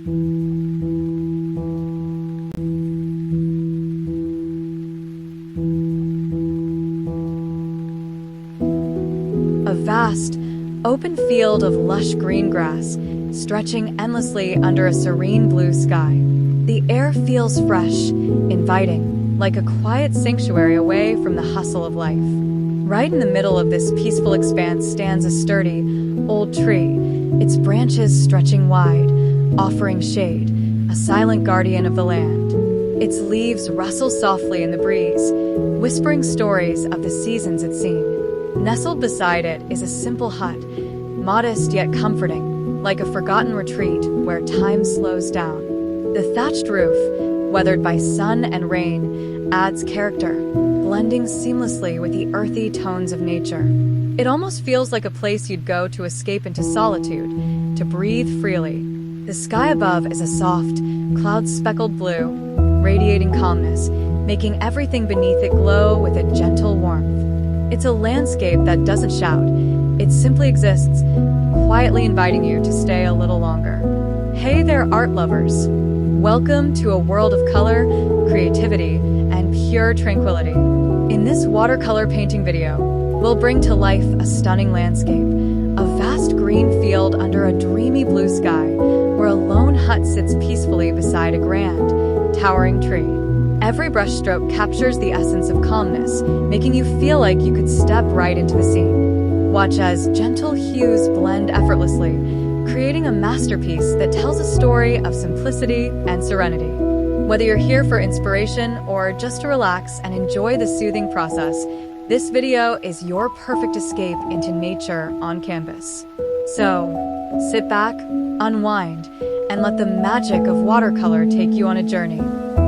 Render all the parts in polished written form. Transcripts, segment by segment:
A vast, open field of lush green grass, stretching endlessly under a serene blue sky. The air feels fresh, inviting, like a quiet sanctuary away from the hustle of life. Right in the middle of this peaceful expanse stands a sturdy, old tree, its branches stretching wide, offering shade, a silent guardian of the land. Its leaves rustle softly in the breeze, whispering stories of the seasons it's seen. Nestled beside it is a simple hut, modest yet comforting, like a forgotten retreat where time slows down. The thatched roof, weathered by sun and rain, adds character, blending seamlessly with the earthy tones of nature. It almost feels like a place you'd go to escape into solitude, to breathe freely. The sky above is a soft, cloud-speckled blue, radiating calmness, making everything beneath it glow with a gentle warmth. It's a landscape that doesn't shout, it simply exists, quietly inviting you to stay a little longer. Hey there, art lovers! Welcome to a world of color, creativity, and pure tranquility. In this watercolor painting video, we'll bring to life a stunning landscape, a vast green field under a dreamy blue sky, where a lone hut sits peacefully beside a grand, towering tree. Every brushstroke captures the essence of calmness, making you feel like you could step right into the scene. Watch as gentle hues blend effortlessly, creating a masterpiece that tells a story of simplicity and serenity. Whether you're here for inspiration or just to relax and enjoy the soothing process, this video is your perfect escape into nature on canvas. So, sit back, unwind, and let the magic of watercolor take you on a journey.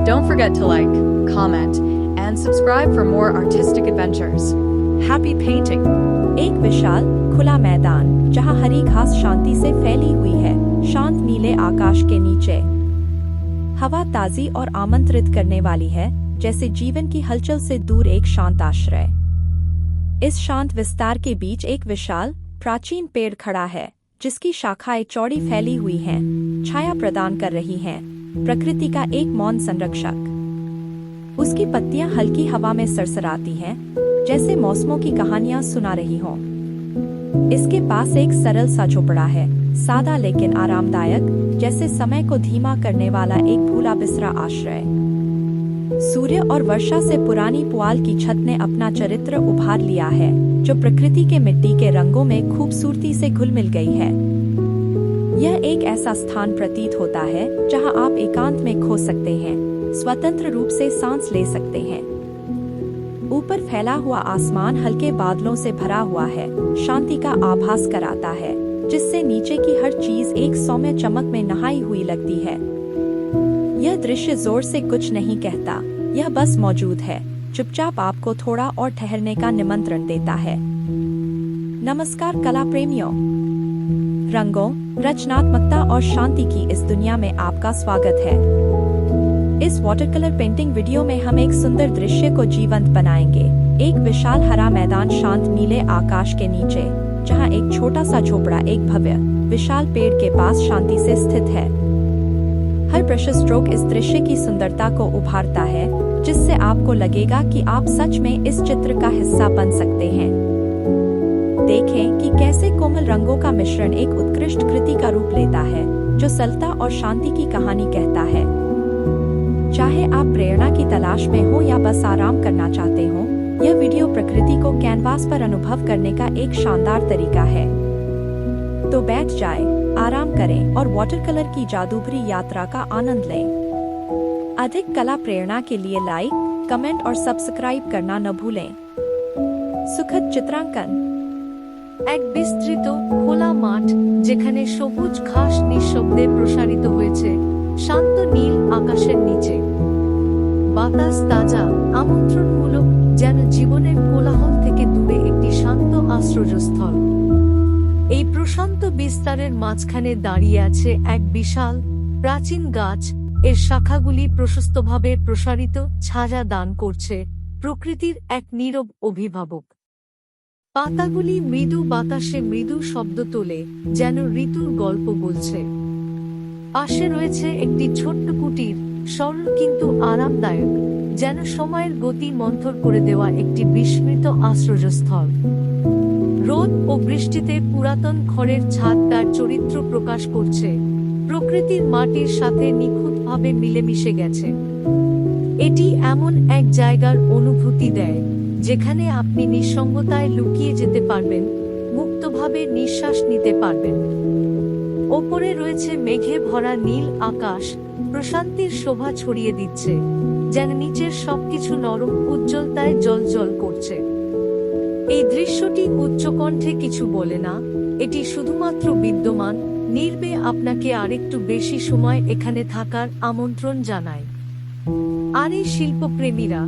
Don't forget to like, comment, and subscribe for more artistic adventures. Happy painting! एक विशाल खुला मैदान जहां हरी घास शांति से फैली हुई है, शांत नीले आकाश के नीचे। हवा ताजी और आमंत्रित करने वाली है, जैसे जीवन की हलचल से दूर एक शांत आश्रय। इस शांत विस्तार के बीच एक विशाल, प्राचीन पेड़ खड़ा है, जिसकी शाखाएं चौड़ी फैली हुई हैं, छाया प्रदान कर रही हैं, प्रकृति का एक मौन संरक्षक। उसकी पत्तियां हल्की हवा में सरसराती हैं, जैसे मौसमों की कहानियां सुना रही हों। इसके पास एक सरल सा झोपड़ा है, सादा लेकिन आरामदायक, जैसे समय को धीमा करने वाला एक भूला बिसरा आश्रय। सूर्य और वर्षा से पुरानी पुआल की छत ने अपना चरित्र उभार लिया है, जो प्रकृति के मिट्टी के रंगों में खूबसूरती से घुल मिल गई है। यह एक ऐसा स्थान प्रतीत होता है जहां आप एकांत में खो सकते हैं, स्वतंत्र रूप से सांस ले सकते हैं। ऊपर फैला हुआ आसमान हल्के बादलों से भरा हुआ है, शांति का आभास कराता है, जिससे नीचे की हर चीज एक सौम्य चमक में नहाई हुई लगती है। यह दृश्य जोर से कुछ नहीं कहता, यह बस मौजूद है, चुपचाप आपको थोड़ा और ठहरने का निमंत्रण देता है। नमस्कार कला प्रेमियों, रंगों, रचनात्मकता और शांति की इस दुनिया में आपका स्वागत है। इस वाटरकलर पेंटिंग वीडियो में हम एक सुंदर दृश्य को जीवंत बनाएंगे। एक विशाल हरा मैदान शांत नीले आकाश के नीचे, जहां एक छोटा सा झोपड़ा एक भव्य, विशाल पेड़ के पास शांति से स्थित है। हर ब्रश स्ट्रोक इस दृश्य की सुंदरता को उभारता है, जिससे आपको लगेगा कि आप सच में इस चित्र का हिस्सा बन सकते हैं। देखें कि कैसे कोमल रंगों का मिश्रण एक उत्कृष्ट कृति का रूप लेता है, जो सरलता और शांति की कहानी कहता है। चाहे आप प्रेरणा की तलाश में हो या बस आराम करना चाहते हो, यह वीडियो प्रकृति को कैनवास पर अनुभव करने का एक शानदार तरीका है। तो बैठ जाएं, आराम करें और वाटरकलर की जादूभरी यात्रा का आनंद लें। अधिक कला प्रेरणा के लिए लाइक, कमेंट और सब्सक्राइब करना न भूलें। सुखद चित्रांकन। এক বিস্তৃত খোলা মাঠ যেখানে সবুজ ঘাস নিঃশব্দে প্রসারিত হয়েছে শান্ত নীল আকাশের নিচে। বাতাস তাজা, আমন্ত্রণমূলক, যেন জীবনের কোলাহল থেকে দূরে একটি শান্ত আশ্রয়স্থল। এই প্রশান্ত বিস্তারের মাঝখানে দাঁড়িয়ে আছে এক বিশাল, প্রাচীন গাছ, এর শাখাগুলি প্রশস্তভাবে প্রসারিত, ছায়া দান করছে, প্রকৃতির এক নীরব অভিভাবক। পাতাগুলি মৃদু বাতাসে মৃদু শব্দ তোলে, যেন ঋতুর গল্প বলছে। পাশে রয়েছে একটি ছোট্ট কুটির, সরল কিন্তু আরামদায়ক, যেন সময়ের গতি মন্থর করে দেওয়া একটি বিস্মৃত আশ্রয়স্থল। রোদ ও বৃষ্টিতে পুরাতন ঘরের ছাদ তার চরিত্র প্রকাশ করছে, প্রকৃতির মাটির সাথে নিখুঁতভাবে মিলেমিশে গেছে। এটি এমন এক জায়গার অনুভূতি দেয় যেখানে আপনি নিঃসঙ্গতায় লুকিয়ে যেতে পারবেন, মুক্তভাবে নিঃশ্বাস নিতে পারবেন। ওপরে রয়েছে মেঘে ভরা নীল আকাশ, প্রশান্তির শোভা ছড়িয়ে দিচ্ছে, যেন নিচের সবকিছু নরম উজ্জ্বলতায় জ্বলজ্বল করছে। এই দৃশ্যটি উচ্চকণ্ঠে কিছু বলে না, এটি শুধুমাত্র বিদ্যমান, নির্বে আপনাকে আরেকটু বেশি সময় এখানে থাকার আমন্ত্রণ জানায়। আর এই শিল্পপ্রেমীরা,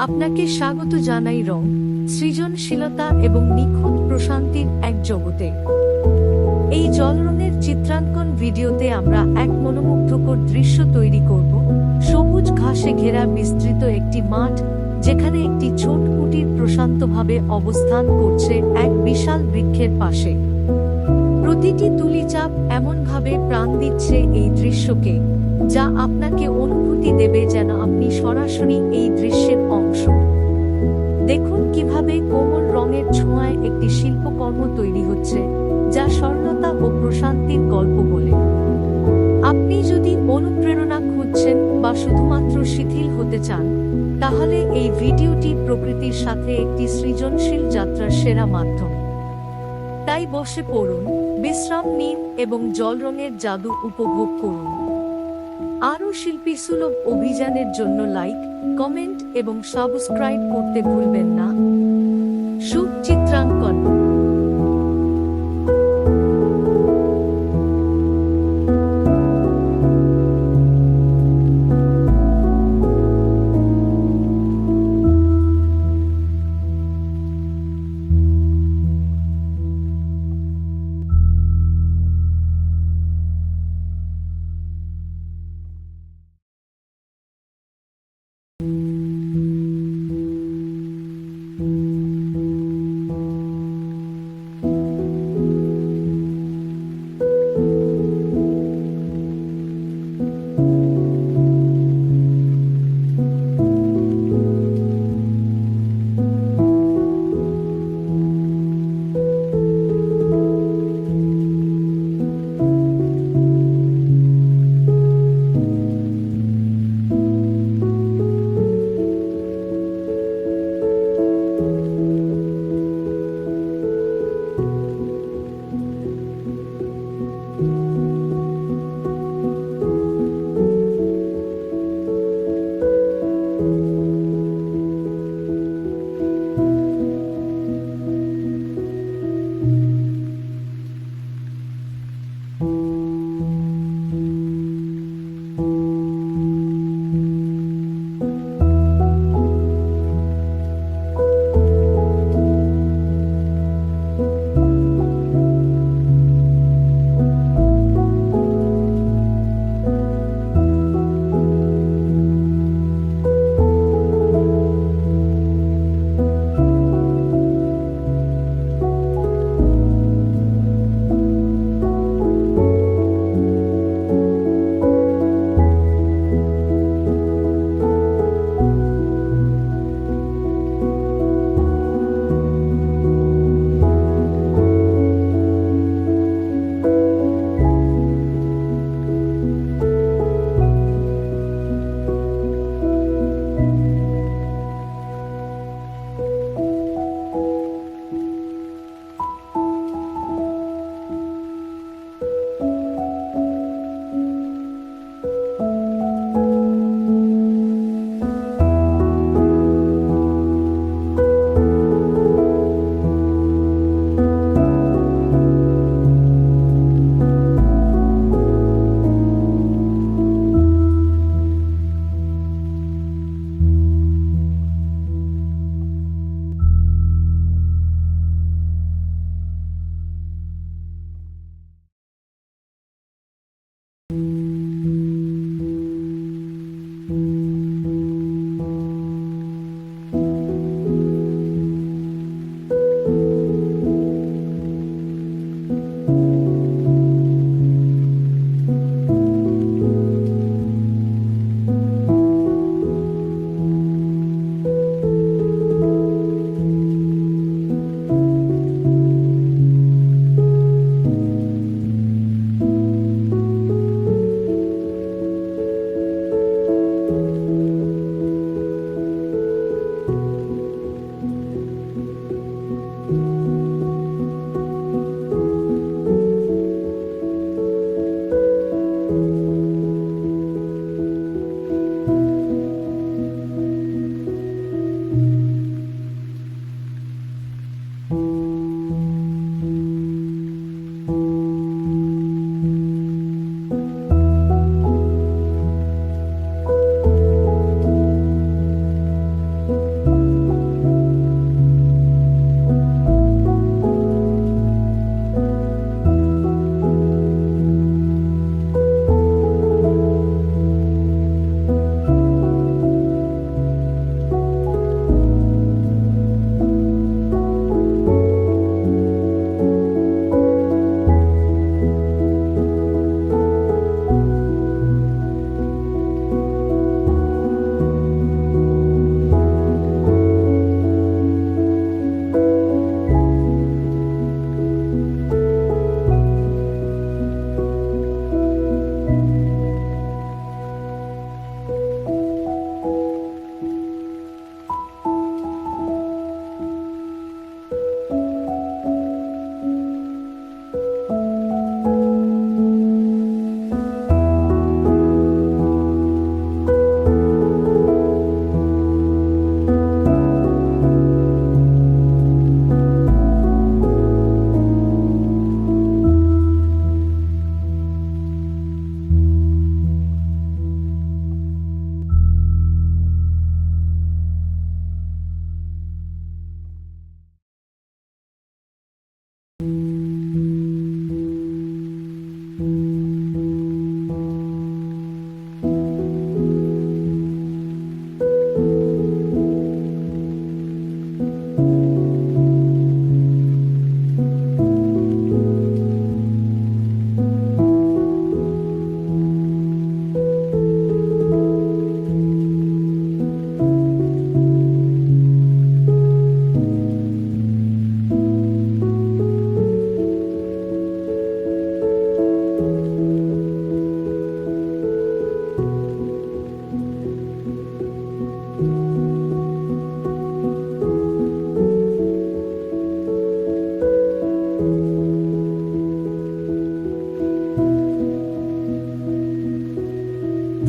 আপনাকে স্বাগত জানাই রং, সৃজনশীলতা এবং নিখুঁত প্রশান্তির এক জগতে। এই জলরঙের চিত্রাঙ্কন ভিডিওতে আমরা এক মনোমুগ্ধকর দৃশ্য তৈরি করব, সবুজ ঘাসে ঘেরা বিস্তৃত একটি মাঠ, যেখানে একটি ছোট কুটির প্রশান্তভাবে অবস্থান করছে এক বিশাল বৃক্ষের পাশে। প্রতিটি তুলিচাপ এমনভাবে প্রাণ দিচ্ছে এই দৃশ্যকে, যা আপনাকে অনুভূতি দেবে যেন আপনি সরাসরি এই দৃশ্যের অংশ। দেখুন কিভাবে কোমল রঙের ছোঁয়ায় একটি শিল্পকর্ম তৈরি হচ্ছে, যা সরলতা ও প্রশান্তির গল্প বলে। আপনি যদি অনুপ্রেরণা খুঁজছেন বা শুধুমাত্র শিথিল হতে চান, তাহলে এই ভিডিওটি প্রকৃতির সাথে একটি সৃজনশীল যাত্রার সেরা মাধ্যম। তাই বসে পড়ুন, বিশ্রাম নিন এবং জলরঙের জাদু উপভোগ করুন। আরও শিল্পীসুলভ অভিযানের জন্য লাইক, কমেন্ট এবং সাবস্ক্রাইব করতে ভুলবেন না। শুভ চিত্রাঙ্কন।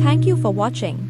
Thank you for watching.